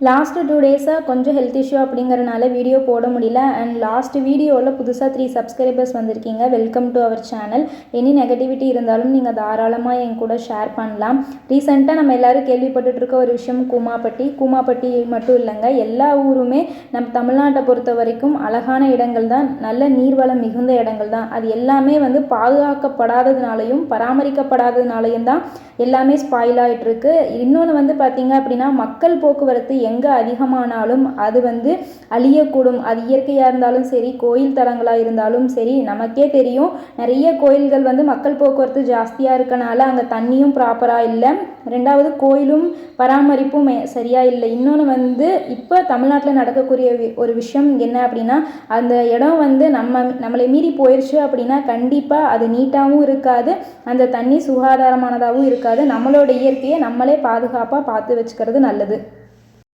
Last 2 டேஸாக கொஞ்சம் health issue அப்படிங்கிறனால வீடியோ போட முடியல. அண்ட் லாஸ்ட் வீடியோவில் புதுசாக 3 சப்ஸ்கிரைபர்ஸ் வந்திருக்கீங்க. Welcome to our channel. Any negativity இருந்தாலும் நீங்கள் தாராளமாக என் கூட ஷேர் பண்ணலாம். ரீசெண்டாக நம்ம எல்லோரும் கேள்விப்பட்டுருக்க ஒரு விஷயம் கூமாப்பட்டி மட்டும் இல்லைங்க, எல்லா ஊருமே நம்ம தமிழ்நாட்டை பொறுத்த வரைக்கும் அழகான இடங்கள் தான், நல்ல நீர்வளம் மிகுந்த இடங்கள் தான். அது எல்லாமே பாதுகாக்கப்படாததுனாலையும் பராமரிக்கப்படாததுனாலையும் தான் எல்லாமே ஸ்பாயில் ஆகிட்டுருக்கு. இன்னொன்று பார்த்திங்க அப்படின்னா, மக்கள் போக்குவரத்து எங்கே அதிகமானாலும் அது அழியக்கூடும். அது இயற்கையாக இருந்தாலும் சரி, கோயில் தலங்களாக இருந்தாலும் சரி. நமக்கே தெரியும், நிறைய கோயில்கள் மக்கள் போக்குவரத்து ஜாஸ்தியாக இருக்கனால அங்கே தண்ணியும் ப்ராப்பராக இல்லை. ரெண்டாவது, கோயிலும் பராமரிப்பும் சரியாக இல்லை. இன்னொன்று இப்போ தமிழ்நாட்டில் நடக்கக்கூடிய ஒரு விஷயம் என்ன அப்படின்னா, அந்த இடம் நம்மளை மீறி போயிடுச்சு அப்படின்னா கண்டிப்பாக அது நீட்டாகவும் இருக்காது, அந்த தண்ணி சுகாதாரமானதாகவும் இருக்காது. நம்மளோட இயற்கையை நம்மளே பாதுகாப்பாக பார்த்து வச்சுக்கிறது நல்லது.